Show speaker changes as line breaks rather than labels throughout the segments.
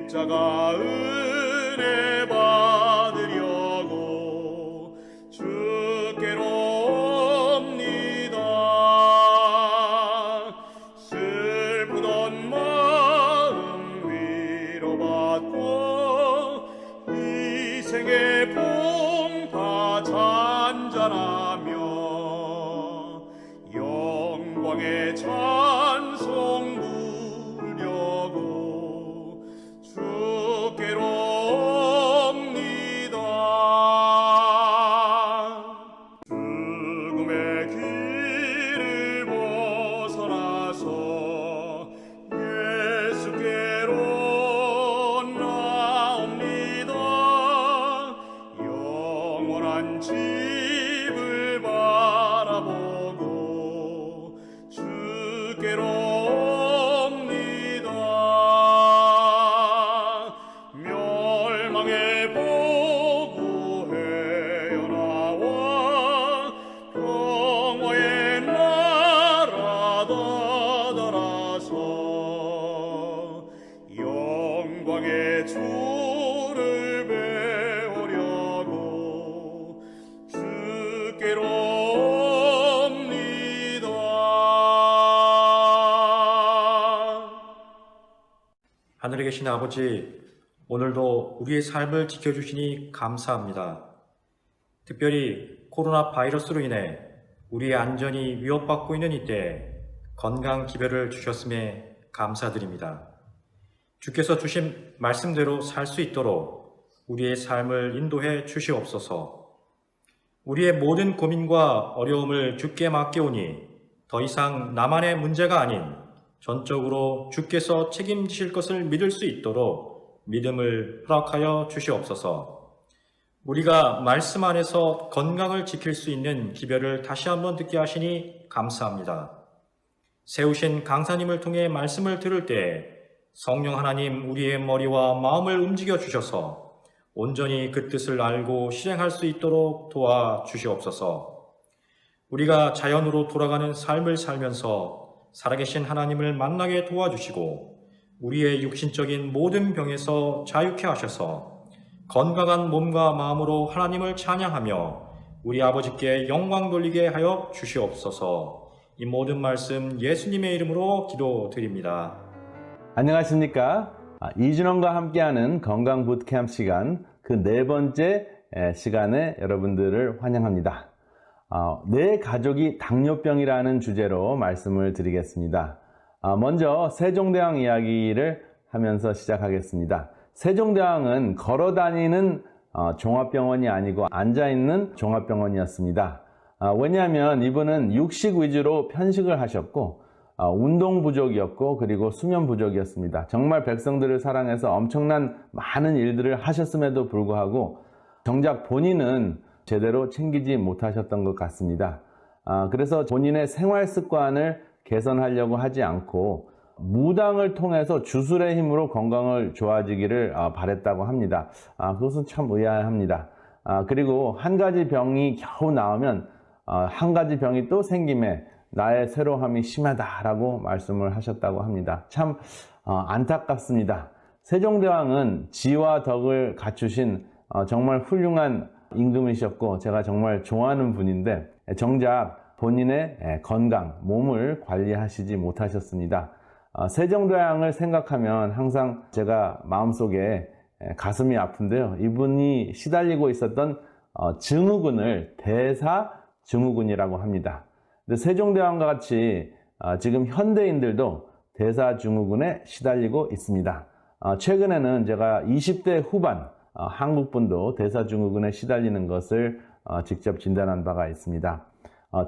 십자가 은혜 받으려고 주께로 옵니다. 슬프던 마음 위로받고 희생의 봉파 잔잔하며 영광의 찬송 부르려고 주께로 옵니다. 죽음의 길을 벗어나서 예수께로 나옵니다. 영원한 집을 바라보고 주께로 옵니다. 멸망의 보고 헤어나와 평화의 나라 다다라서 영광의 주를 배우려고 주께로 옵니다.
하늘에 계신 아버지, 오늘도 우리의 삶을 지켜주시니 감사합니다. 특별히 코로나 바이러스로 인해 우리의 안전이 위협받고 있는 이때 건강 기별을 주셨음에 감사드립니다. 주께서 주신 말씀대로 살 수 있도록 우리의 삶을 인도해 주시옵소서. 우리의 모든 고민과 어려움을 주께 맡겨오니 더 이상 나만의 문제가 아닌 전적으로 주께서 책임지실 것을 믿을 수 있도록 믿음을 허락하여 주시옵소서. 우리가 말씀 안에서 건강을 지킬 수 있는 기별을 다시 한번 듣게 하시니 감사합니다. 세우신 강사님을 통해 말씀을 들을 때 성령 하나님 우리의 머리와 마음을 움직여 주셔서 온전히 그 뜻을 알고 실행할 수 있도록 도와주시옵소서. 우리가 자연으로 돌아가는 삶을 살면서 살아계신 하나님을 만나게 도와주시고 우리의 육신적인 모든 병에서 자유케 하셔서 건강한 몸과 마음으로 하나님을 찬양하며 우리 아버지께 영광 돌리게 하여 주시옵소서. 이 모든 말씀 예수님의 이름으로 기도드립니다.
안녕하십니까? 이준원과 함께하는 건강 부트캠프 시간, 그 네 번째 시간에 여러분들을 환영합니다. 내 가족이 당뇨병이라는 주제로 말씀을 드리겠습니다. 먼저 세종대왕 이야기를 하면서 시작하겠습니다. 세종대왕은 걸어다니는 종합병원이 아니고 앉아있는 종합병원이었습니다. 왜냐하면 이분은 육식 위주로 편식을 하셨고 운동 부족이었고 그리고 수면 부족이었습니다. 정말 백성들을 사랑해서 엄청난 많은 일들을 하셨음에도 불구하고 정작 본인은 제대로 챙기지 못하셨던 것 같습니다. 그래서 본인의 생활 습관을 개선하려고 하지 않고 무당을 통해서 주술의 힘으로 건강을 좋아지기를 바랬다고 합니다. 그것은 참 의아합니다. 그리고 한 가지 병이 겨우 나오면 한 가지 병이 또 생김에 나의 새로함이 심하다라고 말씀을 하셨다고 합니다. 참 안타깝습니다. 세종대왕은 지와 덕을 갖추신 정말 훌륭한 임금이셨고 제가 정말 좋아하는 분인데 정작 본인의 건강, 몸을 관리하시지 못하셨습니다. 세종대왕을 생각하면 항상 제가 마음속에 가슴이 아픈데요. 이분이 시달리고 있었던 증후군을 대사증후군이라고 합니다. 근데 세종대왕과 같이 지금 현대인들도 대사증후군에 시달리고 있습니다. 최근에는 제가 20대 후반 한국분도 대사증후군에 시달리는 것을 직접 진단한 바가 있습니다.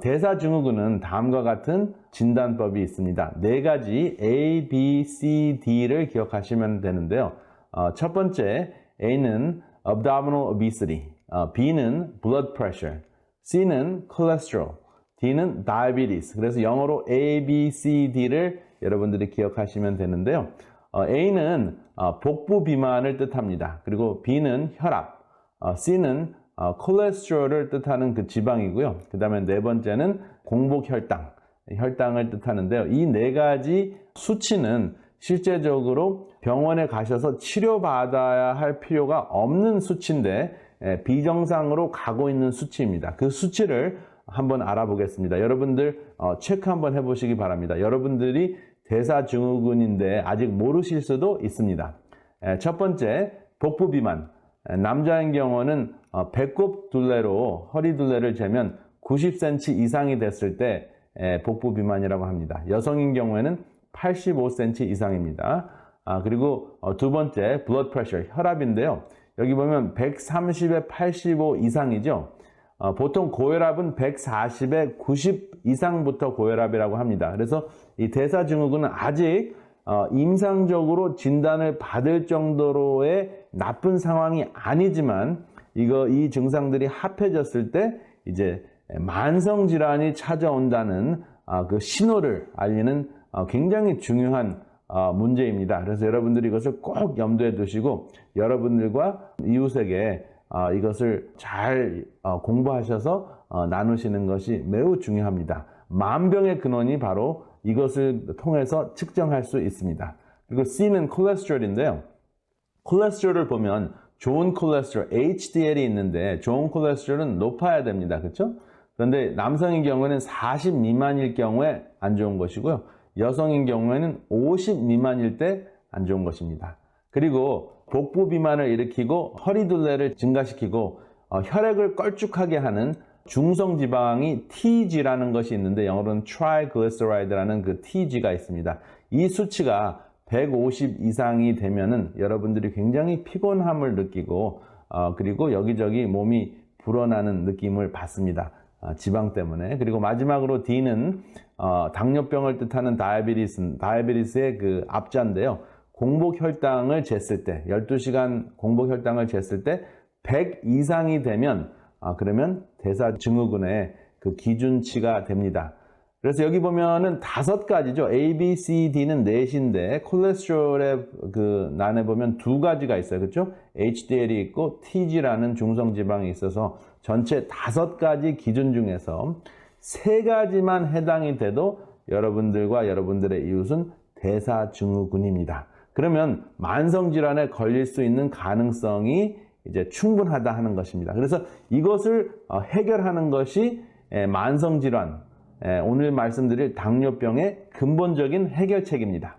대사증후군은 다음과 같은 진단법이 있습니다. 네 가지 A, B, C, D를 기억하시면 되는데요. 첫 번째 A는 abdominal obesity, B는 blood pressure, C는 cholesterol, D는 diabetes. 그래서 영어로 A, B, C, D를 여러분들이 기억하시면 되는데요. A는 복부 비만을 뜻합니다. 그리고 B는 혈압, C는 콜레스테롤을 뜻하는 그 지방이고요. 그 다음에 네 번째는 공복혈당, 혈당을 뜻하는데요. 이 네 가지 수치는 실제적으로 병원에 가셔서 치료받아야 할 필요가 없는 수치인데 비정상으로 가고 있는 수치입니다. 그 수치를 한번 알아보겠습니다. 여러분들 체크 한번 해보시기 바랍니다. 여러분들이 대사증후군인데 아직 모르실 수도 있습니다. 첫 번째, 복부 비만. 남자인 경우는 배꼽 둘레로 허리 둘레를 재면 90cm 이상이 됐을 때 복부 비만이라고 합니다. 여성인 경우에는 85cm 이상입니다. 그리고 두 번째, blood pressure, 혈압인데요. 여기 보면 130에 85 이상이죠. 보통 고혈압은 140에 90 이상부터 고혈압이라고 합니다. 그래서 이 대사증후군은 아직 임상적으로 진단을 받을 정도로의 나쁜 상황이 아니지만 이 증상들이 합해졌을 때 이제 만성 질환이 찾아온다는 그 신호를 알리는 굉장히 중요한 문제입니다. 그래서 여러분들이 이것을 꼭 염두에 두시고 여러분들과 이웃에게 이것을 잘 공부하셔서 나누시는 것이 매우 중요합니다. 만병의 근원이 바로 이것을 통해서 측정할 수 있습니다. 그리고 C는 콜레스테롤인데요. 콜레스테롤을 보면 좋은 콜레스테롤, HDL이 있는데 좋은 콜레스테롤은 높아야 됩니다. 그렇죠? 그런데 남성인 경우에는 40 미만일 경우에 안 좋은 것이고요. 여성인 경우에는 50 미만일 때 안 좋은 것입니다. 그리고 복부 비만을 일으키고 허리둘레를 증가시키고 혈액을 걸쭉하게 하는 중성지방이 TG라는 것이 있는데 영어로는 트라이글리세라이드라는 그 TG가 있습니다. 이 수치가 150 이상이 되면은 여러분들이 굉장히 피곤함을 느끼고 그리고 여기저기 몸이 불어나는 느낌을 받습니다. 지방 때문에. 그리고 마지막으로 D는 당뇨병을 뜻하는 다이아베티스의 그 앞자인데요. 공복 혈당을 쟀을 때 12시간 공복 혈당을 쟀을 때 100 이상이 되면 그러면 대사증후군의 그 기준치가 됩니다. 그래서 여기 보면은 5가지죠. A, B, C, D는 넷인데 콜레스테롤의 그 난에 보면 2가지가 있어요. 그렇죠? HDL이 있고 TG라는 중성지방이 있어서 전체 5가지 기준 중에서 3가지만 해당이 돼도 여러분들과 여러분들의 이웃은 대사증후군입니다. 그러면 만성질환에 걸릴 수 있는 가능성이 이제 충분하다 하는 것입니다. 그래서 이것을 해결하는 것이 만성질환, 오늘 말씀드릴 당뇨병의 근본적인 해결책입니다.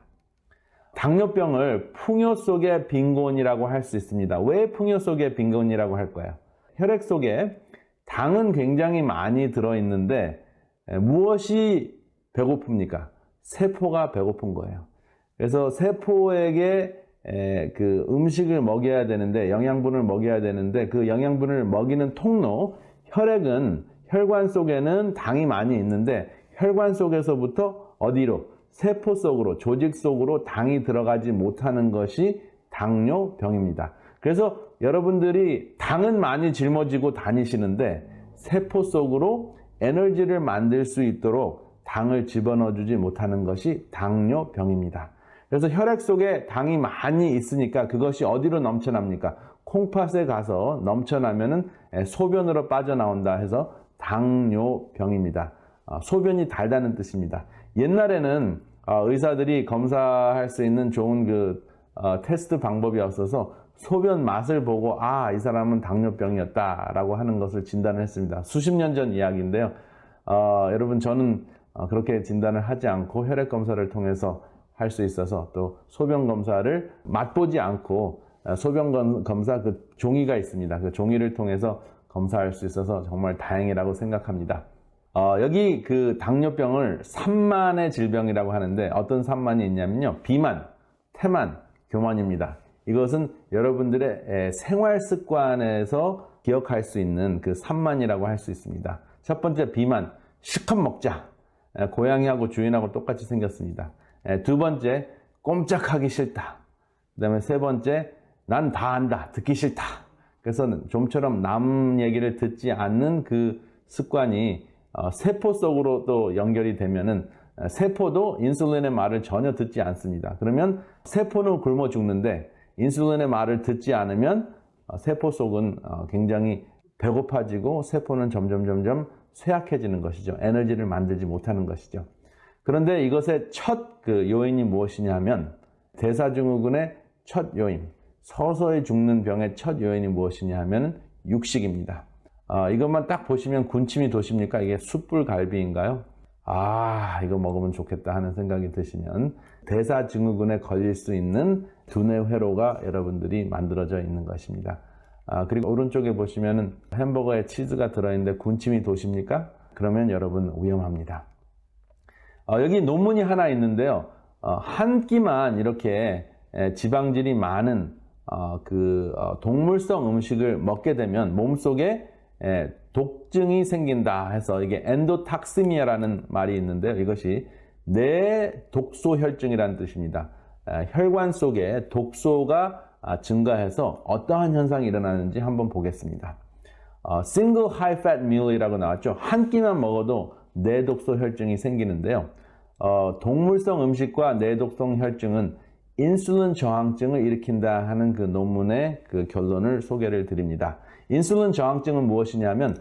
당뇨병을 풍요 속의 빈곤이라고 할 수 있습니다. 왜 풍요 속의 빈곤이라고 할까요? 혈액 속에 당은 굉장히 많이 들어있는데 무엇이 배고픕니까? 세포가 배고픈 거예요. 그래서 세포에게 그 음식을 먹여야 되는데 영양분을 먹여야 되는데 그 영양분을 먹이는 통로 혈액은 혈관 속에는 당이 많이 있는데 혈관 속에서부터 어디로? 세포 속으로, 조직 속으로 당이 들어가지 못하는 것이 당뇨병입니다. 그래서 여러분들이 당은 많이 짊어지고 다니시는데 세포 속으로 에너지를 만들 수 있도록 당을 집어넣어 주지 못하는 것이 당뇨병입니다. 그래서 혈액 속에 당이 많이 있으니까 그것이 어디로 넘쳐납니까? 콩팥에 가서 넘쳐나면은 소변으로 빠져나온다 해서 당뇨병입니다. 소변이 달다는 뜻입니다. 옛날에는 의사들이 검사할 수 있는 좋은 그 테스트 방법이 없어서 소변 맛을 보고 이 사람은 당뇨병이었다라고 하는 것을 진단을 했습니다. 수십 년 전 이야기인데요. 여러분 저는 그렇게 진단을 하지 않고 혈액 검사를 통해서 할 수 있어서 또 소변 검사를 맛보지 않고 소변 검사 그 종이가 있습니다. 그 종이를 통해서 검사할 수 있어서 정말 다행이라고 생각합니다. 여기 그 당뇨병을 산만의 질병이라고 하는데 어떤 산만이 있냐면요. 비만, 태만, 교만입니다. 이것은 여러분들의 생활 습관에서 기억할 수 있는 그 산만이라고 할 수 있습니다. 첫 번째 비만, 실컷 먹자. 고양이하고 주인하고 똑같이 생겼습니다. 두 번째, 꼼짝하기 싫다. 그 다음에 세 번째, 난 다 안다. 듣기 싫다. 그래서 좀처럼 남 얘기를 듣지 않는 그 습관이 세포 속으로 또 연결이 되면은 세포도 인슐린의 말을 전혀 듣지 않습니다. 그러면 세포는 굶어 죽는데 인슐린의 말을 듣지 않으면 세포 속은 굉장히 배고파지고 세포는 점점 쇠약해지는 것이죠. 에너지를 만들지 못하는 것이죠. 그런데 이것의 첫 그 요인이 무엇이냐 하면 대사증후군의 첫 요인, 서서히 죽는 병의 첫 요인이 무엇이냐 하면 육식입니다. 이것만 딱 보시면 군침이 도십니까? 이게 숯불갈비인가요? 이거 먹으면 좋겠다 하는 생각이 드시면 대사증후군에 걸릴 수 있는 두뇌 회로가 여러분들이 만들어져 있는 것입니다. 그리고 오른쪽에 보시면은 햄버거에 치즈가 들어있는데 군침이 도십니까? 그러면 여러분 위험합니다. 여기 논문이 하나 있는데요. 한 끼만 이렇게 지방질이 많은 동물성 음식을 먹게 되면 몸속에 독증이 생긴다 해서 이게 엔도탁시미아라는 말이 있는데요. 이것이 뇌독소혈증이라는 뜻입니다. 혈관 속에 독소가 증가해서 어떠한 현상이 일어나는지 한번 보겠습니다. Single high fat meal이라고 나왔죠. 한 끼만 먹어도 뇌독소혈증이 생기는데요. 동물성 음식과 뇌독성 혈증은 인슐린 저항증을 일으킨다 하는 그 논문의 그 결론을 소개를 드립니다. 인슐린 저항증은 무엇이냐면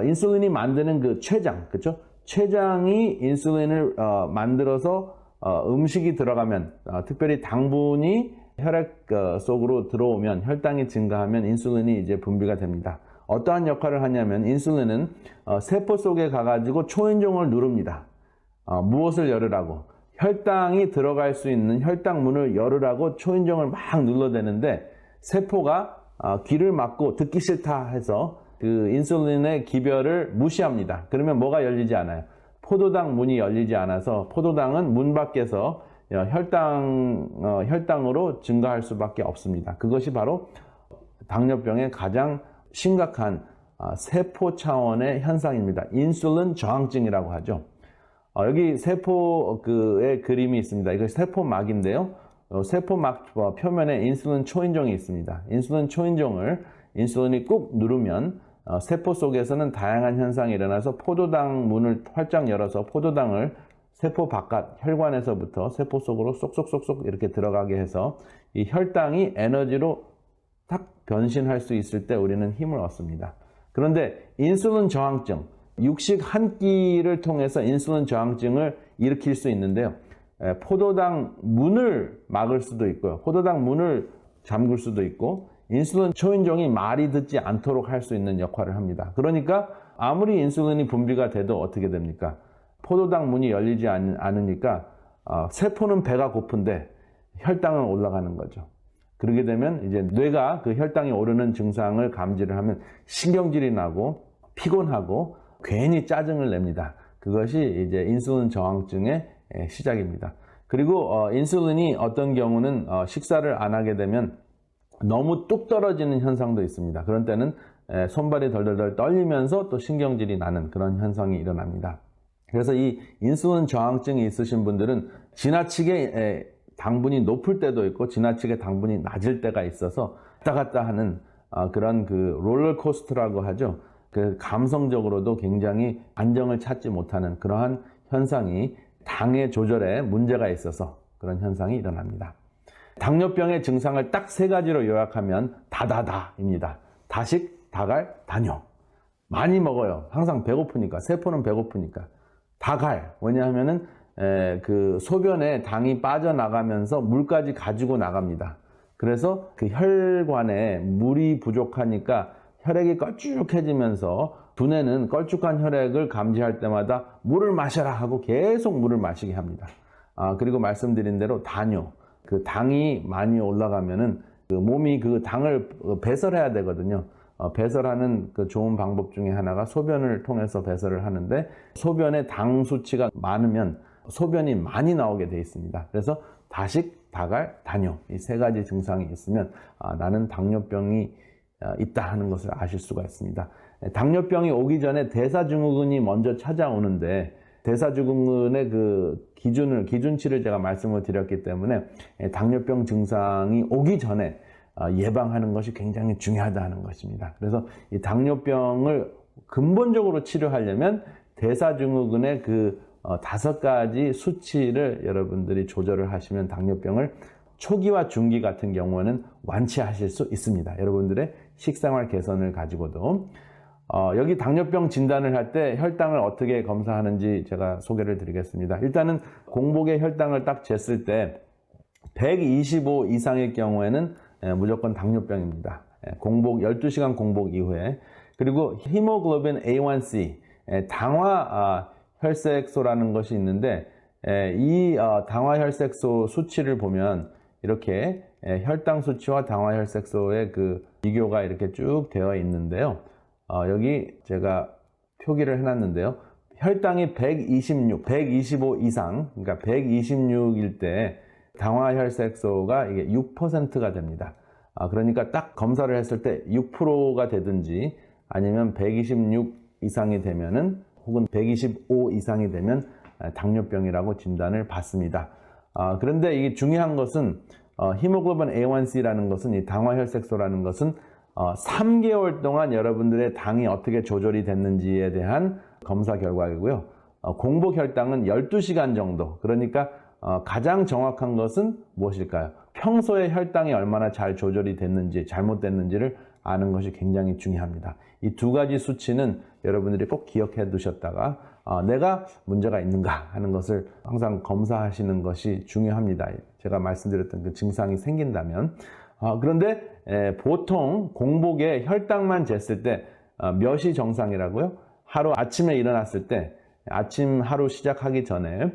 인슐린이 만드는 그 췌장, 그렇죠? 췌장이 인슐린을 만들어서 음식이 들어가면 특별히 당분이 혈액 속으로 들어오면 혈당이 증가하면 인슐린이 이제 분비가 됩니다. 어떠한 역할을 하냐면 인슐린은 세포 속에 가가지고 초인종을 누릅니다. 무엇을 열으라고? 혈당이 들어갈 수 있는 혈당 문을 열으라고 초인종을 막 눌러대는데 세포가 귀를 막고 듣기 싫다 해서 그 인슐린의 기별을 무시합니다. 그러면 뭐가 열리지 않아요? 포도당 문이 열리지 않아서 포도당은 문 밖에서 혈당으로 증가할 수밖에 없습니다. 그것이 바로 당뇨병의 가장 심각한 세포 차원의 현상입니다. 인슐린 저항증이라고 하죠. 여기 세포의 그림이 있습니다. 이것이 세포막인데요. 세포막 표면에 인슐린 초인종이 있습니다. 인슐린 초인종을 인슐린이 꾹 누르면 세포 속에서는 다양한 현상이 일어나서 포도당 문을 활짝 열어서 포도당을 세포 바깥 혈관에서부터 세포 속으로 쏙쏙쏙쏙 이렇게 들어가게 해서 이 혈당이 에너지로 딱 변신할 수 있을 때 우리는 힘을 얻습니다. 그런데 인슐린 저항증, 육식 한 끼를 통해서 인슐린 저항증을 일으킬 수 있는데요. 포도당 문을 막을 수도 있고요. 포도당 문을 잠글 수도 있고 인슐린 초인종이 말이 듣지 않도록 할 수 있는 역할을 합니다. 그러니까 아무리 인슐린이 분비가 돼도 어떻게 됩니까? 포도당 문이 열리지 않으니까 세포는 배가 고픈데 혈당은 올라가는 거죠. 그렇게 되면 이제 뇌가 그 혈당이 오르는 증상을 감지를 하면 신경질이 나고 피곤하고 괜히 짜증을 냅니다. 그것이 이제 인슐린 저항증의 시작입니다. 그리고 인슐린이 어떤 경우는 식사를 안 하게 되면 너무 뚝 떨어지는 현상도 있습니다. 그런 때는 손발이 덜덜덜 떨리면서 또 신경질이 나는 그런 현상이 일어납니다. 그래서 이 인슐린 저항증이 있으신 분들은 지나치게 당분이 높을 때도 있고 지나치게 당분이 낮을 때가 있어서 왔다 갔다 하는 그런 그 롤러코스터라고 하죠. 그 감성적으로도 굉장히 안정을 찾지 못하는 그러한 현상이 당의 조절에 문제가 있어서 그런 현상이 일어납니다. 당뇨병의 증상을 딱 세 가지로 요약하면 다다다입니다. 다식, 다갈, 다뇨. 많이 먹어요. 항상 배고프니까. 세포는 배고프니까. 다갈. 왜냐하면은 그 소변에 당이 빠져나가면서 물까지 가지고 나갑니다. 그래서 그 혈관에 물이 부족하니까 혈액이 걸쭉해지면서 두뇌는 걸쭉한 혈액을 감지할 때마다 물을 마셔라 하고 계속 물을 마시게 합니다. 그리고 말씀드린 대로 다뇨. 그 당이 많이 올라가면은 그 몸이 그 당을 배설해야 되거든요. 배설하는 그 좋은 방법 중에 하나가 소변을 통해서 배설을 하는데 소변에 당 수치가 많으면 소변이 많이 나오게 되어 있습니다. 그래서 다식, 다갈, 다뇨 이 세 가지 증상이 있으면 나는 당뇨병이 있다 하는 것을 아실 수가 있습니다. 당뇨병이 오기 전에 대사증후군이 먼저 찾아오는데 대사증후군의 그 기준치를 제가 말씀을 드렸기 때문에 당뇨병 증상이 오기 전에 예방하는 것이 굉장히 중요하다 하는 것입니다. 그래서 이 당뇨병을 근본적으로 치료하려면 대사증후군의 그 5가지 수치를 여러분들이 조절을 하시면 당뇨병을 초기와 중기 같은 경우는 완치하실 수 있습니다. 여러분들의 식생활 개선을 가지고도 여기 당뇨병 진단을 할 때 혈당을 어떻게 검사하는지 제가 소개를 드리겠습니다. 일단은 공복에 혈당을 딱 쟀을 때 125 이상일 경우에는 무조건 당뇨병입니다. 공복 12시간 공복 이후에. 그리고 히모글로빈 A1C, 당화 혈색소라는 것이 있는데 이 당화 혈색소 수치를 보면 이렇게 혈당 수치와 당화 혈색소의 그 비교가 이렇게 쭉 되어 있는데요. 여기 제가 표기를 해놨는데요. 혈당이 126, 125 이상, 그러니까 126일 때 당화 혈색소가 이게 6%가 됩니다. 그러니까 딱 검사를 했을 때 6%가 되든지 아니면 126 이상이 되면은 혹은 125 이상이 되면 당뇨병이라고 진단을 받습니다. 그런데 이게 중요한 것은 히모글로빈 A1C라는 것은 이 당화 혈색소라는 것은 3개월 동안 여러분들의 당이 어떻게 조절이 됐는지에 대한 검사 결과이고요. 공복 혈당은 12시간 정도. 그러니까 가장 정확한 것은 무엇일까요? 평소에 혈당이 얼마나 잘 조절이 됐는지 잘못됐는지를 아는 것이 굉장히 중요합니다. 이 두 가지 수치는 여러분들이 꼭 기억해 두셨다가 내가 문제가 있는가 하는 것을 항상 검사하시는 것이 중요합니다. 제가 말씀드렸던 그 증상이 생긴다면. 그런데 보통 공복에 혈당만 쟀을 때 몇이 정상이라고요? 하루 아침에 일어났을 때 아침 하루 시작하기 전에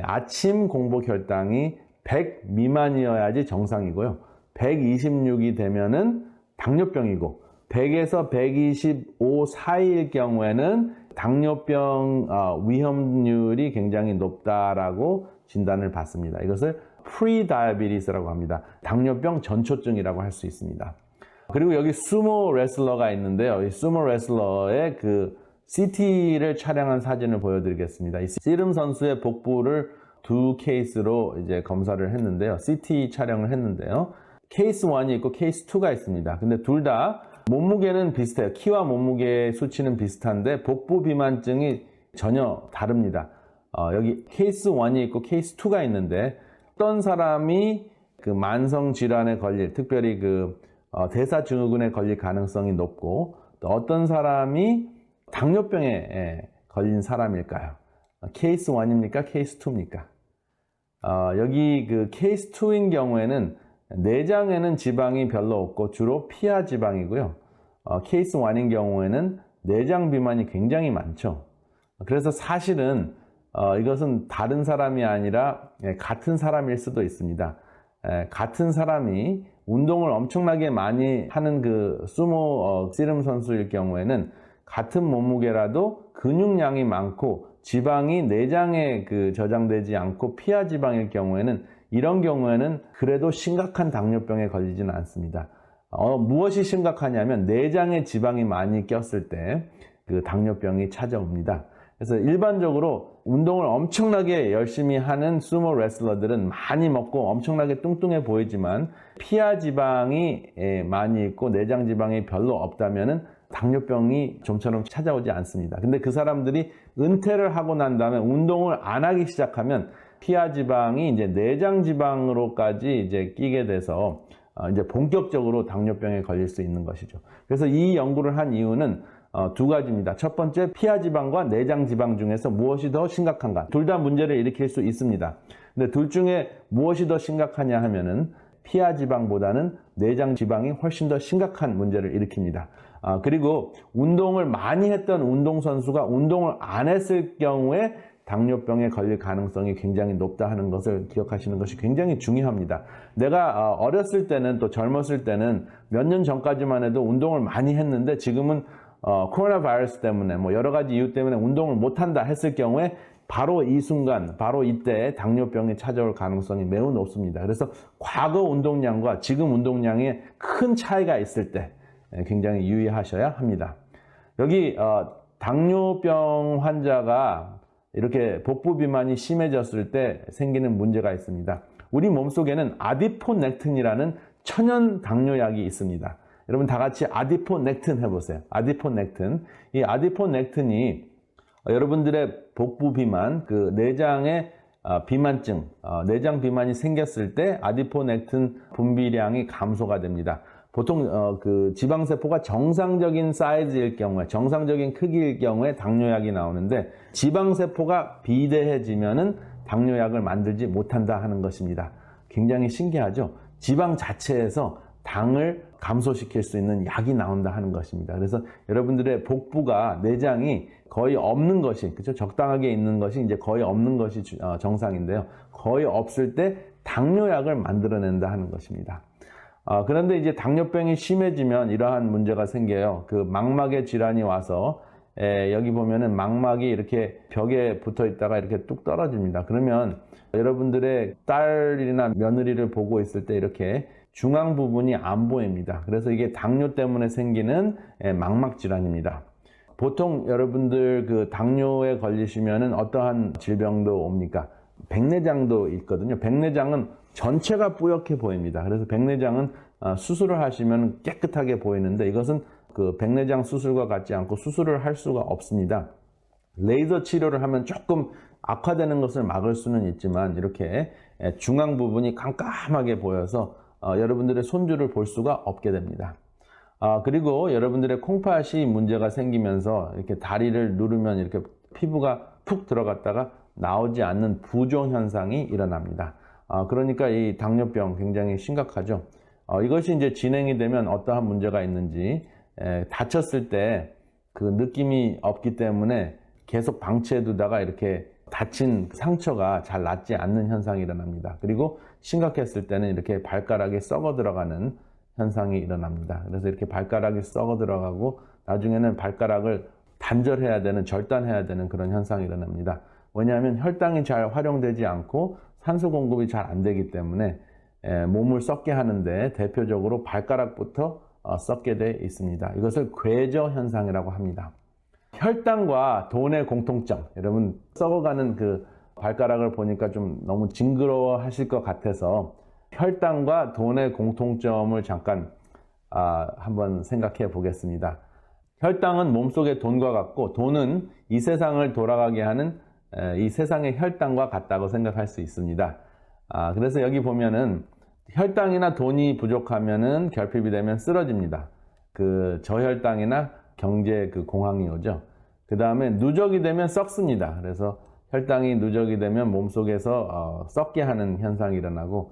아침 공복 혈당이 100 미만이어야지 정상이고요. 126이 되면은 당뇨병이고 100에서 125 사이일 경우에는 당뇨병 위험률이 굉장히 높다라고 진단을 받습니다. 이것을 프리다이아비티스라고 합니다. 당뇨병 전초증이라고 할 수 있습니다. 그리고 여기 수모 레슬러가 있는데요. 이 수모 레슬러의 그 CT를 촬영한 사진을 보여드리겠습니다. 이 씨름 선수의 복부를 두 케이스로 이제 검사를 했는데요. CT 촬영을 했는데요. 케이스 1이 있고 케이스 2가 있습니다. 근데 둘 다 몸무게는 비슷해요. 키와 몸무게 수치는 비슷한데 복부 비만증이 전혀 다릅니다. 여기 케이스 1이 있고 케이스 2가 있는데 어떤 사람이 그 만성 질환에 걸릴, 특별히 그 대사증후군에 걸릴 가능성이 높고 또 어떤 사람이 당뇨병에 걸린 사람일까요? 케이스 1입니까? 케이스 2입니까? 여기 그 케이스 2인 경우에는 내장에는 지방이 별로 없고 주로 피하 지방이고요. 케이스 1인 경우에는 내장 비만이 굉장히 많죠. 그래서 사실은 이것은 다른 사람이 아니라 같은 사람일 수도 있습니다. 같은 사람이 운동을 엄청나게 많이 하는 그 수모 씨름 선수일 경우에는 같은 몸무게라도 근육량이 많고 지방이 내장에 그 저장되지 않고 피하 지방일 경우에는 이런 경우에는 그래도 심각한 당뇨병에 걸리지는 않습니다. 무엇이 심각하냐면 내장에 지방이 많이 꼈을 때 그 당뇨병이 찾아옵니다. 그래서 일반적으로 운동을 엄청나게 열심히 하는 수모 레슬러들은 많이 먹고 엄청나게 뚱뚱해 보이지만 피하 지방이 많이 있고 내장 지방이 별로 없다면은 당뇨병이 좀처럼 찾아오지 않습니다. 근데 그 사람들이 은퇴를 하고 난 다음에 운동을 안 하기 시작하면 피하 지방이 이제 내장 지방으로까지 이제 끼게 돼서 이제 본격적으로 당뇨병에 걸릴 수 있는 것이죠. 그래서 이 연구를 한 이유는 두 가지입니다. 첫 번째, 피하 지방과 내장 지방 중에서 무엇이 더 심각한가? 둘 다 문제를 일으킬 수 있습니다. 근데 둘 중에 무엇이 더 심각하냐 하면은 피하 지방보다는 내장 지방이 훨씬 더 심각한 문제를 일으킵니다. 그리고 운동을 많이 했던 운동선수가 운동을 안 했을 경우에 당뇨병에 걸릴 가능성이 굉장히 높다 하는 것을 기억하시는 것이 굉장히 중요합니다. 내가 어렸을 때는 또 젊었을 때는 몇 년 전까지만 해도 운동을 많이 했는데 지금은 코로나 바이러스 때문에 뭐 여러 가지 이유 때문에 운동을 못한다 했을 경우에 바로 이 순간, 바로 이때 당뇨병이 찾아올 가능성이 매우 높습니다. 그래서 과거 운동량과 지금 운동량에 큰 차이가 있을 때 굉장히 유의하셔야 합니다. 여기 당뇨병 환자가 이렇게 복부 비만이 심해졌을 때 생기는 문제가 있습니다. 우리 몸속에는 아디포넥틴이라는 천연 당뇨약이 있습니다. 여러분 다 같이 아디포넥틴 해보세요. 아디포넥틴. 이 아디포넥틴이 여러분들의 복부 비만, 그 내장의 비만증, 내장 비만이 생겼을 때 아디포넥틴 분비량이 감소가 됩니다. 보통 그 지방세포가 정상적인 사이즈일 경우에, 정상적인 크기일 경우에 당뇨약이 나오는데 지방세포가 비대해지면은 당뇨약을 만들지 못한다 하는 것입니다. 굉장히 신기하죠. 지방 자체에서 당을 감소시킬 수 있는 약이 나온다 하는 것입니다. 그래서 여러분들의 복부가 내장이 거의 없는 것이, 그렇죠? 적당하게 있는 것이 이제 거의 없는 것이 정상인데요. 거의 없을 때 당뇨약을 만들어낸다 하는 것입니다. 그런데 이제 당뇨병이 심해지면 이러한 문제가 생겨요. 그 망막에 질환이 와서 여기 보면은 망막이 이렇게 벽에 붙어 있다가 이렇게 뚝 떨어집니다. 그러면 여러분들의 딸이나 며느리를 보고 있을 때 이렇게 중앙 부분이 안 보입니다. 그래서 이게 당뇨 때문에 생기는 망막 질환입니다. 보통 여러분들 그 당뇨에 걸리시면은 어떠한 질병도 옵니까? 백내장도 있거든요. 백내장은 전체가 뿌옇게 보입니다. 그래서 백내장은 수술을 하시면 깨끗하게 보이는데 이것은 그 백내장 수술과 같지 않고 수술을 할 수가 없습니다. 레이저 치료를 하면 조금 악화되는 것을 막을 수는 있지만 이렇게 중앙 부분이 깜깜하게 보여서 여러분들의 손주를 볼 수가 없게 됩니다. 그리고 여러분들의 콩팥이 문제가 생기면서 이렇게 다리를 누르면 이렇게 피부가 푹 들어갔다가 나오지 않는 부종 현상이 일어납니다. 그러니까 이 당뇨병 굉장히 심각하죠. 이것이 이제 진행이 되면 어떠한 문제가 있는지 다쳤을 때 그 느낌이 없기 때문에 계속 방치해 두다가 이렇게 다친 상처가 잘 낫지 않는 현상이 일어납니다. 그리고 심각했을 때는 이렇게 발가락이 썩어 들어가는 현상이 일어납니다. 그래서 이렇게 발가락이 썩어 들어가고 나중에는 발가락을 단절해야 되는, 절단해야 되는 그런 현상이 일어납니다. 왜냐하면 혈당이 잘 활용되지 않고 산소 공급이 잘 안 되기 때문에 몸을 썩게 하는데 대표적으로 발가락부터 썩게 돼 있습니다. 이것을 궤저 현상이라고 합니다. 혈당과 돈의 공통점, 여러분 썩어가는 그 발가락을 보니까 좀 너무 징그러워 하실 것 같아서 혈당과 돈의 공통점을 잠깐 한번 생각해 보겠습니다. 혈당은 몸속의 돈과 같고 돈은 이 세상을 돌아가게 하는 이 세상의 혈당과 같다고 생각할 수 있습니다. 그래서 여기 보면은 혈당이나 돈이 부족하면은 결핍이 되면 쓰러집니다. 그 저혈당이나 경제 그 공황이 오죠. 그 다음에 누적이 되면 썩습니다. 그래서 혈당이 누적이 되면 몸속에서 썩게 하는 현상이 일어나고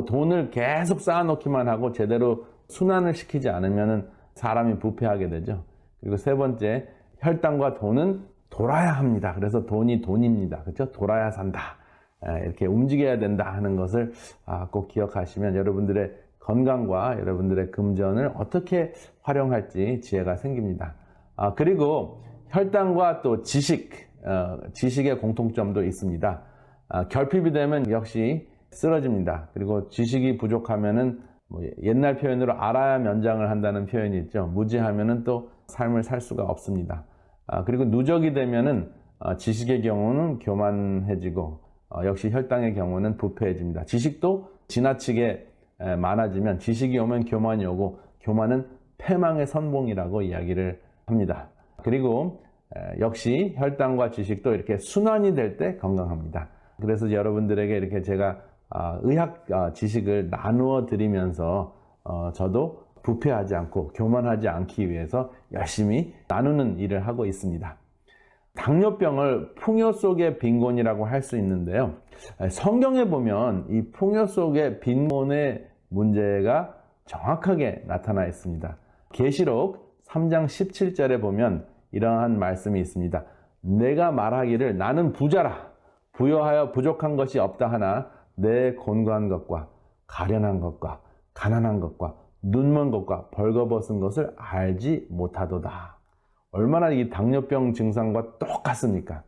돈을 계속 쌓아놓기만 하고 제대로 순환을 시키지 않으면 사람이 부패하게 되죠. 그리고 세 번째, 혈당과 돈은 돌아야 합니다. 그래서 돈이 돈입니다. 그렇죠? 돌아야 산다. 이렇게 움직여야 된다 하는 것을 꼭 기억하시면 여러분들의 건강과 여러분들의 금전을 어떻게 활용할지 지혜가 생깁니다. 그리고 혈당과 또 지식의 공통점도 있습니다. 결핍이 되면 역시 쓰러집니다. 그리고 지식이 부족하면은 뭐 옛날 표현으로 알아야 면장을 한다는 표현이 있죠. 무지하면은 또 삶을 살 수가 없습니다. 그리고 누적이 되면은 지식의 경우는 교만해지고 역시 혈당의 경우는 부패해집니다. 지식도 지나치게 많아지면 지식이 오면 교만이 오고 교만은 패망의 선봉이라고 이야기를 합니다. 그리고 역시 혈당과 지식도 이렇게 순환이 될 때 건강합니다. 그래서 여러분들에게 이렇게 제가 의학 지식을 나누어 드리면서 저도 부패하지 않고 교만하지 않기 위해서 열심히 나누는 일을 하고 있습니다. 당뇨병을 풍요 속의 빈곤이라고 할 수 있는데요. 성경에 보면 이 풍요 속의 빈곤의 문제가 정확하게 나타나 있습니다. 계시록 3장 17절에 보면 이러한 말씀이 있습니다. 내가 말하기를 나는 부자라 부여하여 부족한 것이 없다 하나 내 곤고한 것과 가련한 것과 가난한 것과 눈먼 것과 벌거벗은 것을 알지 못하도다. 얼마나 이 당뇨병 증상과 똑같습니까?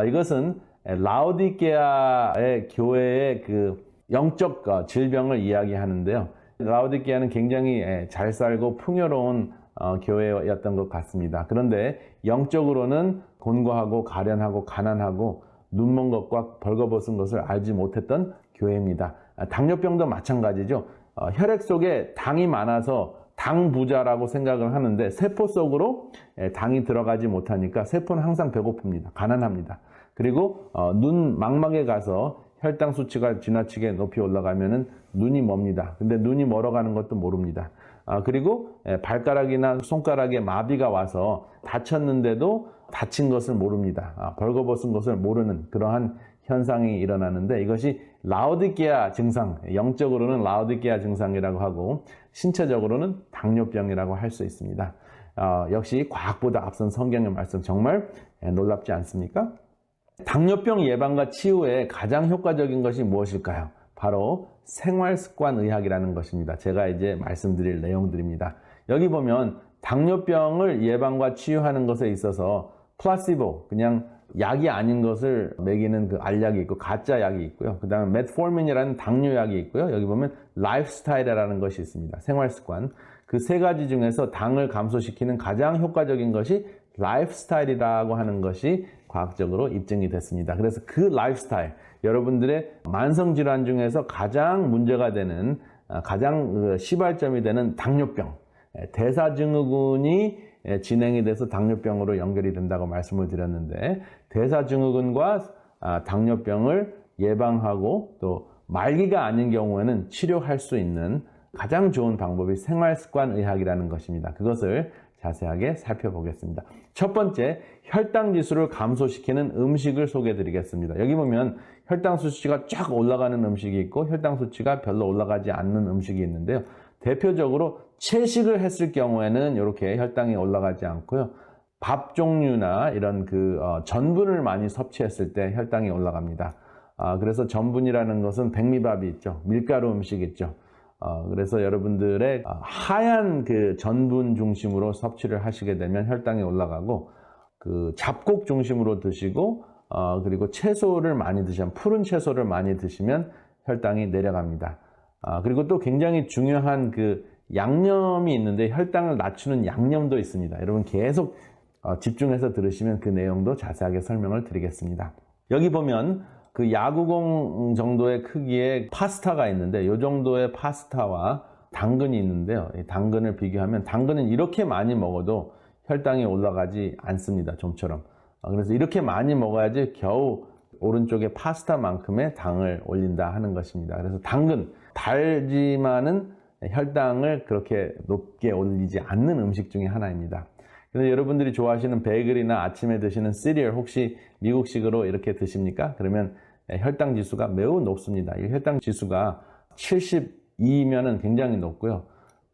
이것은 라오디게아의 교회의 그 영적 질병을 이야기하는데요. 라오디게아는 굉장히 잘 살고 풍요로운 교회였던 것 같습니다. 그런데 영적으로는 곤고하고 가련하고 가난하고 눈먼 것과 벌거벗은 것을 알지 못했던 교회입니다. 당뇨병도 마찬가지죠. 혈액 속에 당이 많아서 당 부자라고 생각을 하는데 세포 속으로 당이 들어가지 못하니까 세포는 항상 배고픕니다. 가난합니다. 그리고 눈 망막에 가서 혈당 수치가 지나치게 높이 올라가면은 눈이 멉니다. 근데 눈이 멀어가는 것도 모릅니다. 그리고 발가락이나 손가락에 마비가 와서 다쳤는데도 다친 것을 모릅니다. 벌거벗은 것을 모르는 그러한 현상이 일어나는데 이것이 라우디케아 증상, 영적으로는 라우디케아 증상이라고 하고 신체적으로는 당뇨병이라고 할 수 있습니다. 역시 과학보다 앞선 성경의 말씀 정말 놀랍지 않습니까? 당뇨병 예방과 치유에 가장 효과적인 것이 무엇일까요? 바로 생활습관의학이라는 것입니다. 제가 이제 말씀드릴 내용들입니다. 여기 보면 당뇨병을 예방과 치유하는 것에 있어서 플라시보, 그냥 약이 아닌 것을 먹이는 그 알약이 있고 가짜 약이 있고요. 그 다음에 메트포르민이라는 당뇨약이 있고요. 여기 보면 라이프스타일이라는 것이 있습니다. 생활습관. 그 세 가지 중에서 당을 감소시키는 가장 효과적인 것이 라이프스타일이라고 하는 것이 과학적으로 입증이 됐습니다. 그래서 그 라이프스타일, 여러분들의 만성질환 중에서 가장 문제가 되는, 가장 시발점이 되는 당뇨병, 대사증후군이 진행이 돼서 당뇨병으로 연결이 된다고 말씀을 드렸는데, 대사증후군과 당뇨병을 예방하고 또 말기가 아닌 경우에는 치료할 수 있는 가장 좋은 방법이 생활습관의학이라는 것입니다. 그것을 자세하게 살펴보겠습니다. 첫 번째, 혈당 지수를 감소시키는 음식을 소개해 드리겠습니다. 여기 보면 혈당 수치가 쫙 올라가는 음식이 있고 혈당 수치가 별로 올라가지 않는 음식이 있는데요. 대표적으로 채식을 했을 경우에는 이렇게 혈당이 올라가지 않고요. 밥 종류나 이런 전분을 많이 섭취했을 때 혈당이 올라갑니다. 그래서 전분이라는 것은 백미밥이 있죠. 밀가루 음식 있죠. 그래서 여러분들의 하얀 그 전분 중심으로 섭취를 하시게 되면 혈당이 올라가고, 그 잡곡 중심으로 드시고, 그리고 채소를 많이 드시면, 푸른 채소를 많이 드시면 혈당이 내려갑니다. 그리고 또 굉장히 중요한 그 양념이 있는데 혈당을 낮추는 양념도 있습니다. 여러분 계속 집중해서 들으시면 그 내용도 자세하게 설명을 드리겠습니다. 여기 보면 그 야구공 정도의 크기의 파스타가 있는데 이 정도의 파스타와 당근이 있는데요. 이 당근을 비교하면 당근은 이렇게 많이 먹어도 혈당이 올라가지 않습니다. 좀처럼. 그래서 이렇게 많이 먹어야지 겨우 오른쪽에 파스타만큼의 당을 올린다 하는 것입니다. 그래서 당근, 달지만은 혈당을 그렇게 높게 올리지 않는 음식 중에 하나입니다. 그래서 여러분들이 좋아하시는 베이글이나 아침에 드시는 시리얼 혹시 미국식으로 이렇게 드십니까? 그러면 혈당 지수가 매우 높습니다. 이 혈당 지수가 72면은 굉장히 높고요.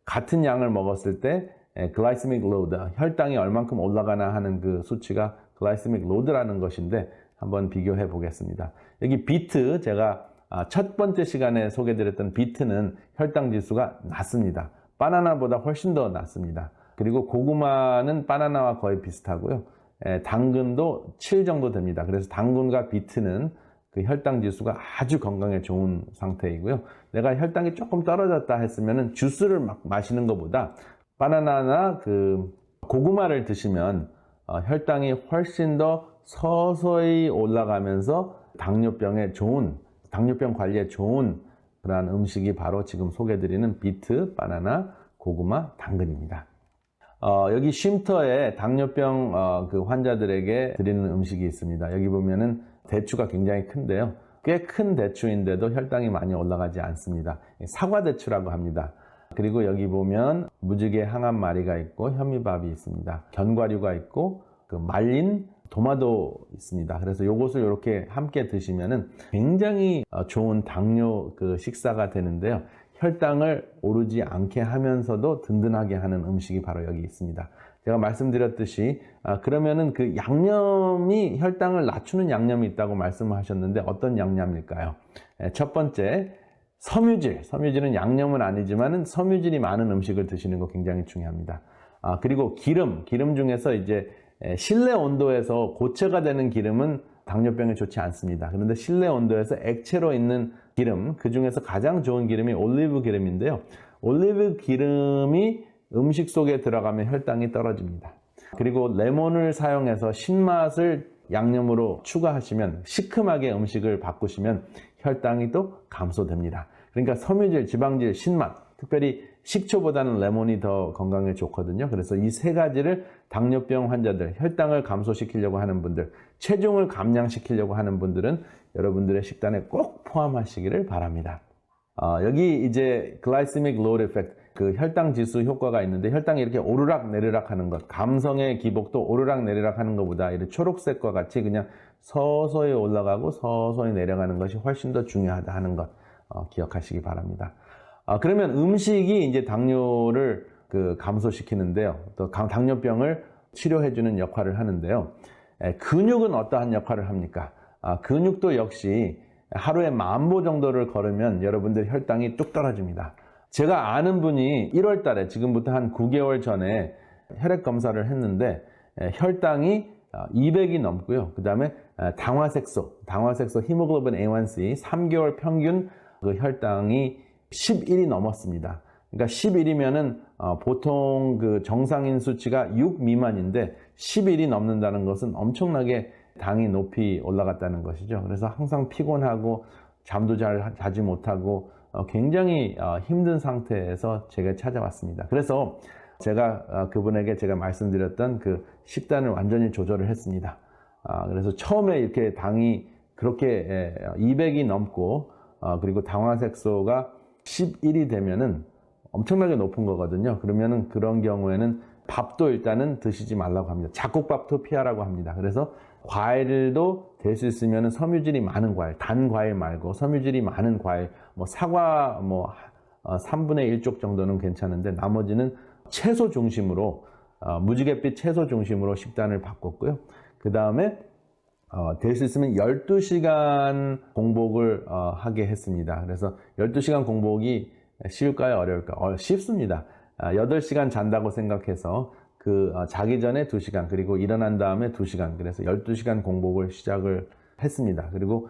같은 양을 먹었을 때 glycemic load, 혈당이 얼만큼 올라가나 하는 그 수치가 glycemic load라는 것인데 한번 비교해 보겠습니다. 여기 비트, 제가 첫 번째 시간에 소개드렸던 비트는 혈당 지수가 낮습니다. 바나나보다 훨씬 더 낮습니다. 그리고 고구마는 바나나와 거의 비슷하고요. 당근도 7 정도 됩니다. 그래서 당근과 비트는 그 혈당 지수가 아주 건강에 좋은 상태이고요. 내가 혈당이 조금 떨어졌다 했으면 주스를 막 마시는 것보다 바나나나 그 고구마를 드시면 혈당이 훨씬 더 서서히 올라가면서 당뇨병 관리에 좋은 그러한 음식이 바로 지금 소개드리는 비트, 바나나, 고구마, 당근입니다. 여기 쉼터에 당뇨병 그 환자들에게 드리는 음식이 있습니다. 여기 보면은 대추가 굉장히 큰데요. 꽤 큰 대추인데도 혈당이 많이 올라가지 않습니다. 사과대추라고 합니다. 그리고 여기 보면 무지개 항암마리가 있고 현미밥이 있습니다. 견과류가 있고 그 말린 도마도 있습니다. 그래서 요것을 이렇게 함께 드시면은 굉장히 좋은 당뇨 그 식사가 되는데요. 혈당을 오르지 않게 하면서도 든든하게 하는 음식이 바로 여기 있습니다. 제가 말씀드렸듯이 그러면은 그 양념이 혈당을 낮추는 양념이 있다고 말씀을 하셨는데 어떤 양념일까요? 첫 번째, 섬유질은 양념은 아니지만은 섬유질이 많은 음식을 드시는 거 굉장히 중요합니다. 그리고 기름 중에서 이제 실내 온도에서 고체가 되는 기름은 당뇨병에 좋지 않습니다. 그런데 실내 온도에서 액체로 있는 기름, 그 중에서 가장 좋은 기름이 올리브 기름인데요. 올리브 기름이 음식 속에 들어가면 혈당이 떨어집니다. 그리고 레몬을 사용해서 신맛을 양념으로 추가하시면, 시큼하게 음식을 바꾸시면 혈당이 또 감소됩니다. 그러니까 섬유질, 지방질, 신맛, 특별히 식초보다는 레몬이 더 건강에 좋거든요. 그래서 이 세 가지를 당뇨병 환자들, 혈당을 감소시키려고 하는 분들, 체중을 감량시키려고 하는 분들은 여러분들의 식단에 꼭 포함하시기를 바랍니다. 여기 이제 glycemic load effect, 그 혈당 지수 효과가 있는데, 혈당이 이렇게 오르락 내리락 하는 것, 감성의 기복도 오르락 내리락 하는 것보다 이렇게 초록색과 같이 그냥 서서히 올라가고 서서히 내려가는 것이 훨씬 더 중요하다 하는 것 기억하시기 바랍니다. 그러면 음식이 이제 당뇨를 감소시키는데요. 또 당뇨병을 치료해주는 역할을 하는데요. 근육은 어떠한 역할을 합니까? 근육도 역시 하루에 10,000보 정도를 걸으면 여러분들 혈당이 뚝 떨어집니다. 제가 아는 분이 1월 달에 지금부터 한 9개월 전에 혈액 검사를 했는데 혈당이 200이 넘고요. 그 다음에 당화색소 히모글로빈 A1C 3개월 평균 그 혈당이 11이 넘었습니다. 그러니까 11이면은 보통 그 정상인 수치가 6 미만인데 11이 넘는다는 것은 엄청나게 당이 높이 올라갔다는 것이죠. 그래서 항상 피곤하고 잠도 잘 자지 못하고 굉장히 힘든 상태에서 제가 찾아왔습니다. 그래서 제가 그분에게 제가 말씀드렸던 그 식단을 완전히 조절을 했습니다. 그래서 처음에 이렇게 당이 그렇게 200이 넘고 그리고 당화색소가 11이 되면은 엄청나게 높은 거거든요. 그러면은 그런 경우에는 밥도 일단은 드시지 말라고 합니다. 잡곡밥도 피하라고 합니다. 그래서 과일도 될 수 있으면 섬유질이 많은 과일, 단 과일 말고 섬유질이 많은 과일, 뭐 사과 3분의 1쪽 정도는 괜찮은데 나머지는 채소 중심으로 무지갯빛 채소 중심으로 식단을 바꿨고요. 그 다음에 될 수 있으면 12시간 공복을 하게 했습니다. 그래서 12시간 공복이 쉬울까요? 어려울까요? 쉽습니다. 8시간 잔다고 생각해서 자기 전에 2시간 그리고 일어난 다음에 2시간 그래서 12시간 공복을 시작을 했습니다. 그리고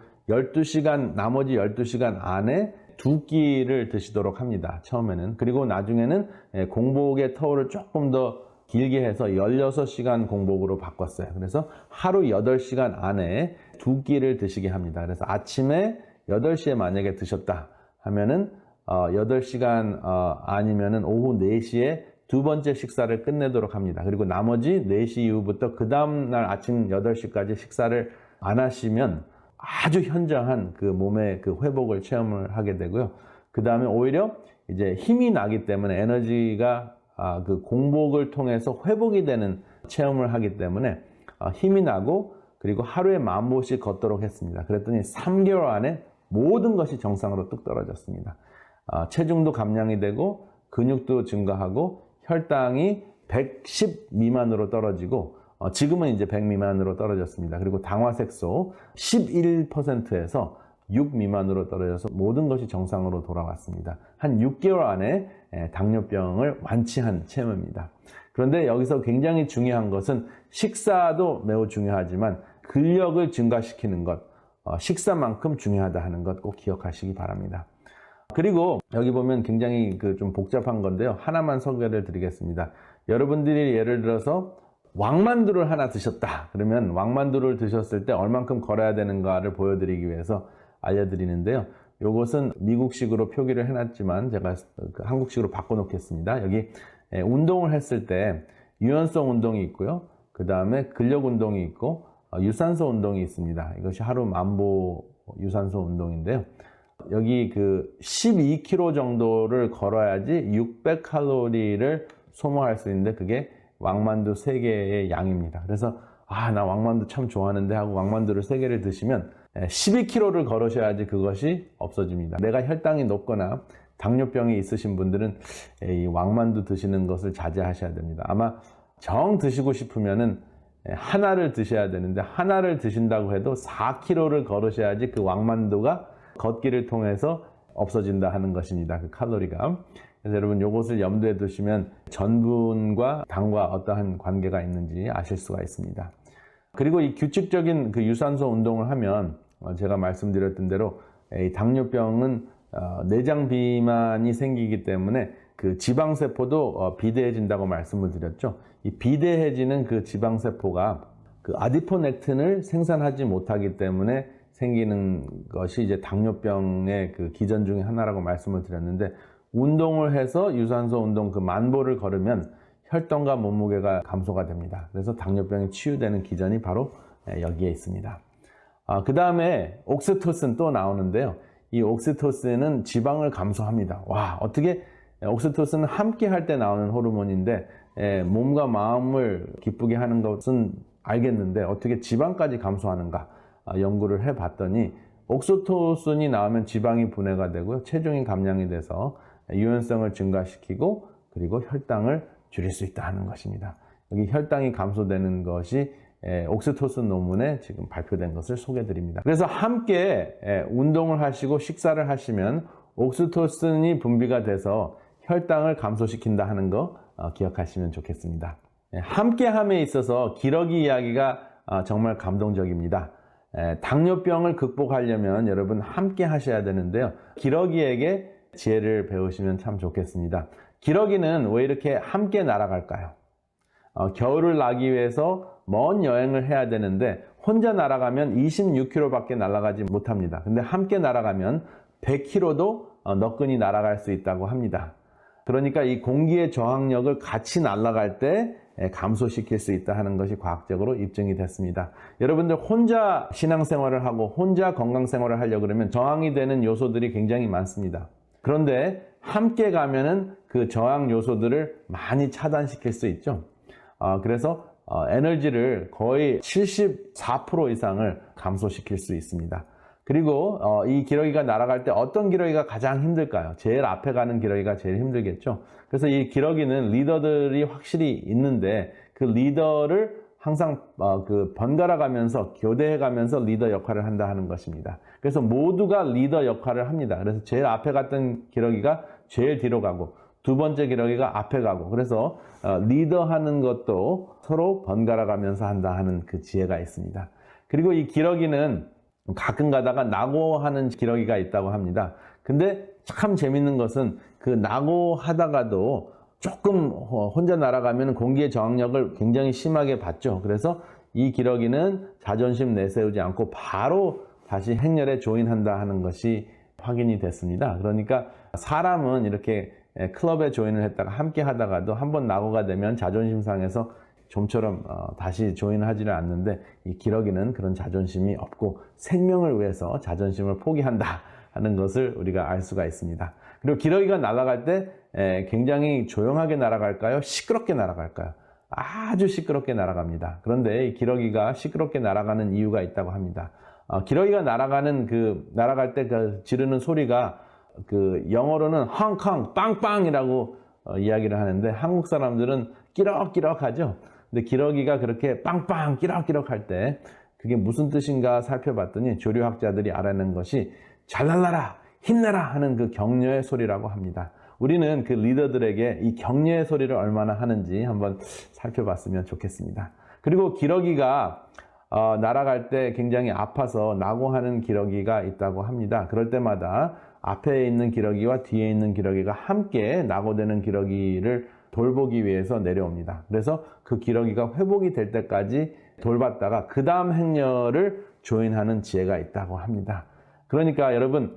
나머지 12시간 안에 2끼를 드시도록 합니다. 처음에는. 그리고 나중에는 공복의 터울을 조금 더 길게 해서 16시간 공복으로 바꿨어요. 그래서 하루 8시간 안에 2끼를 드시게 합니다. 그래서 아침에 8시에 만약에 드셨다 하면은 8시간 아니면은 오후 4시에 두 번째 식사를 끝내도록 합니다. 그리고 나머지 4시 이후부터 그 다음날 아침 8시까지 식사를 안 하시면 아주 현저한 그 몸의 그 회복을 체험을 하게 되고요. 그 다음에 오히려 이제 힘이 나기 때문에 에너지가 그 공복을 통해서 회복이 되는 체험을 하기 때문에 힘이 나고 그리고 하루에 10,000보씩 걷도록 했습니다. 그랬더니 3개월 안에 모든 것이 정상으로 뚝 떨어졌습니다. 체중도 감량이 되고 근육도 증가하고 혈당이 110 미만으로 떨어지고 지금은 이제 100 미만으로 떨어졌습니다. 그리고 당화색소 11%에서 6 미만으로 떨어져서 모든 것이 정상으로 돌아왔습니다. 한 6개월 안에 당뇨병을 완치한 체험입니다. 그런데 여기서 굉장히 중요한 것은 식사도 매우 중요하지만 근력을 증가시키는 것, 식사만큼 중요하다 하는 것 꼭 기억하시기 바랍니다. 그리고 여기 보면 굉장히 좀 복잡한 건데요. 하나만 소개를 드리겠습니다. 여러분들이 예를 들어서 왕만두를 하나 드셨다. 그러면 왕만두를 드셨을 때 얼만큼 걸어야 되는가를 보여드리기 위해서 알려드리는데요. 이것은 미국식으로 표기를 해놨지만 제가 한국식으로 바꿔놓겠습니다. 여기 운동을 했을 때 유연성 운동이 있고요. 그 다음에 근력 운동이 있고 유산소 운동이 있습니다. 이것이 하루 10,000보 유산소 운동인데요. 여기 12km 정도를 걸어야지 600칼로리를 소모할 수 있는데 그게 왕만두 3개의 양입니다. 그래서 나 왕만두 참 좋아하는데 하고 왕만두를 3개를 드시면 12km를 걸으셔야지 그것이 없어집니다. 내가 혈당이 높거나 당뇨병이 있으신 분들은 이 왕만두 드시는 것을 자제하셔야 됩니다. 아마 정 드시고 싶으면은 하나를 드셔야 되는데 하나를 드신다고 해도 4km를 걸으셔야지 그 왕만두가 걷기를 통해서 없어진다 하는 것입니다. 그 칼로리가. 그래서 여러분 이것을 염두에 두시면 전분과 당과 어떠한 관계가 있는지 아실 수가 있습니다. 그리고 이 규칙적인 그 유산소 운동을 하면 제가 말씀드렸던 대로 이 당뇨병은 내장 비만이 생기기 때문에 그 지방세포도 비대해진다고 말씀을 드렸죠. 이 비대해지는 그 지방세포가 그 아디포넥틴을 생산하지 못하기 때문에 생기는 것이 이제 당뇨병의 그 기전 중에 하나라고 말씀을 드렸는데 운동을 해서 유산소 운동 10,000보를 걸으면 혈당과 몸무게가 감소가 됩니다. 그래서 당뇨병이 치유되는 기전이 바로 여기에 있습니다. 그 다음에 옥시토신 또 나오는데요. 이 옥시토신은 지방을 감소합니다. 와, 어떻게 옥시토신은 함께 할 때 나오는 호르몬인데 몸과 마음을 기쁘게 하는 것은 알겠는데 어떻게 지방까지 감소하는가? 연구를 해봤더니 옥시토신이 나오면 지방이 분해가 되고요. 체중이 감량이 돼서 유연성을 증가시키고 그리고 혈당을 줄일 수 있다 하는 것입니다. 여기 혈당이 감소되는 것이 옥시토신 논문에 지금 발표된 것을 소개해 드립니다. 그래서 함께 운동을 하시고 식사를 하시면 옥시토신이 분비가 돼서 혈당을 감소시킨다 하는 거 기억하시면 좋겠습니다. 함께함에 있어서 기러기 이야기가 정말 감동적입니다. 당뇨병을 극복하려면 여러분 함께 하셔야 되는데요. 기러기에게 지혜를 배우시면 참 좋겠습니다. 기러기는 왜 이렇게 함께 날아갈까요? 겨울을 나기 위해서 먼 여행을 해야 되는데 혼자 날아가면 26km밖에 날아가지 못합니다. 근데 함께 날아가면 100km도 너끈히 날아갈 수 있다고 합니다. 그러니까 이 공기의 저항력을 같이 날아갈 때 감소시킬 수 있다 하는 것이 과학적으로 입증이 됐습니다. 여러분들 혼자 신앙생활을 하고 혼자 건강생활을 하려고 그러면 저항이 되는 요소들이 굉장히 많습니다. 그런데 함께 가면은 그 저항 요소들을 많이 차단시킬 수 있죠. 그래서 에너지를 거의 74% 이상을 감소시킬 수 있습니다. 그리고 이 기러기가 날아갈 때 어떤 기러기가 가장 힘들까요? 제일 앞에 가는 기러기가 제일 힘들겠죠. 그래서 이 기러기는 리더들이 확실히 있는데 그 리더를 항상 번갈아 가면서 교대해 가면서 리더 역할을 한다 하는 것입니다. 그래서 모두가 리더 역할을 합니다. 그래서 제일 앞에 갔던 기러기가 제일 뒤로 가고 두 번째 기러기가 앞에 가고 그래서 리더하는 것도 서로 번갈아 가면서 한다 하는 그 지혜가 있습니다. 그리고 이 기러기는 가끔 가다가 낙오하는 기러기가 있다고 합니다. 근데 참 재밌는 것은 그 낙오하다가도 조금 혼자 날아가면 공기의 저항력을 굉장히 심하게 받죠. 그래서 이 기러기는 자존심 내세우지 않고 바로 다시 행렬에 조인한다 하는 것이 확인이 됐습니다. 그러니까 사람은 이렇게 클럽에 조인을 했다가 함께 하다가도 한번 낙오가 되면 자존심 상해서 좀처럼 다시 조인을 하지는 않는데 이 기러기는 그런 자존심이 없고 생명을 위해서 자존심을 포기한다 하는 것을 우리가 알 수가 있습니다. 그리고 기러기가 날아갈 때 굉장히 조용하게 날아갈까요? 시끄럽게 날아갈까요? 아주 시끄럽게 날아갑니다. 그런데 이 기러기가 시끄럽게 날아가는 이유가 있다고 합니다. 기러기가 날아갈 때 그 지르는 소리가 그 영어로는 헝컹 빵빵이라고 이야기를 하는데 한국 사람들은 끼럭끼럭하죠. 근데 기러기가 그렇게 빵빵 끼럭끼럭 할 때 그게 무슨 뜻인가 살펴봤더니 조류학자들이 알아낸 것이 잘 날라라 힘내라 하는 그 격려의 소리라고 합니다. 우리는 그 리더들에게 이 격려의 소리를 얼마나 하는지 한번 살펴봤으면 좋겠습니다. 그리고 기러기가 날아갈 때 굉장히 아파서 낙오하는 기러기가 있다고 합니다. 그럴 때마다 앞에 있는 기러기와 뒤에 있는 기러기가 함께 낙오되는 기러기를 돌보기 위해서 내려옵니다. 그래서 그 기러기가 회복이 될 때까지 돌봤다가 그 다음 행렬을 조인하는 지혜가 있다고 합니다. 그러니까 여러분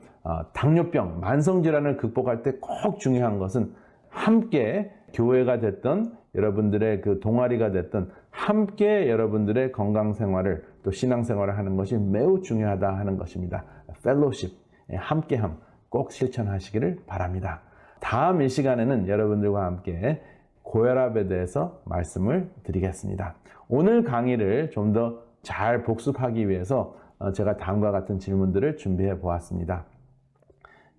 당뇨병, 만성질환을 극복할 때 꼭 중요한 것은 함께 교회가 됐던 여러분들의 그 동아리가 됐던 함께 여러분들의 건강생활을 또 신앙생활을 하는 것이 매우 중요하다 하는 것입니다. 펠로십, 함께함 꼭 실천하시기를 바랍니다. 다음 이 시간에는 여러분들과 함께 고혈압에 대해서 말씀을 드리겠습니다. 오늘 강의를 좀 더 잘 복습하기 위해서 제가 다음과 같은 질문들을 준비해 보았습니다.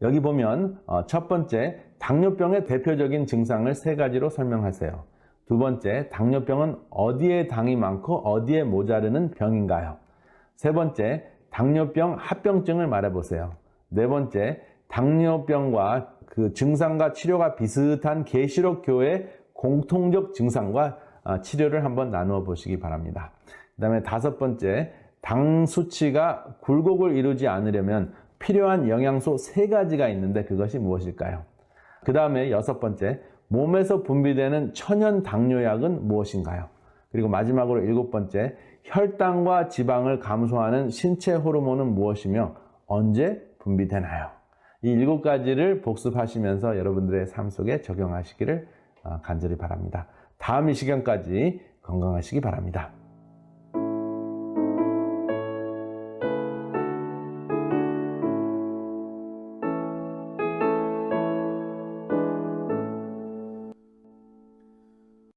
여기 보면 첫 번째, 당뇨병의 대표적인 증상을 3가지로 설명하세요. 두 번째, 당뇨병은 어디에 당이 많고 어디에 모자르는 병인가요? 세 번째, 당뇨병 합병증을 말해보세요. 네 번째, 당뇨병과 그 증상과 치료가 비슷한 계시록 교회의 공통적 증상과 치료를 한번 나누어 보시기 바랍니다. 그 다음에 5번째, 당 수치가 굴곡을 이루지 않으려면 필요한 영양소 3가지가 있는데 그것이 무엇일까요? 그 다음에 6번째, 몸에서 분비되는 천연 당뇨약은 무엇인가요? 그리고 마지막으로 7번째, 혈당과 지방을 감소하는 신체 호르몬은 무엇이며 언제 분비되나요? 이 7가지를 복습하시면서 여러분들의 삶 속에 적용하시기를 간절히 바랍니다. 다음 이 시간까지 건강하시기 바랍니다.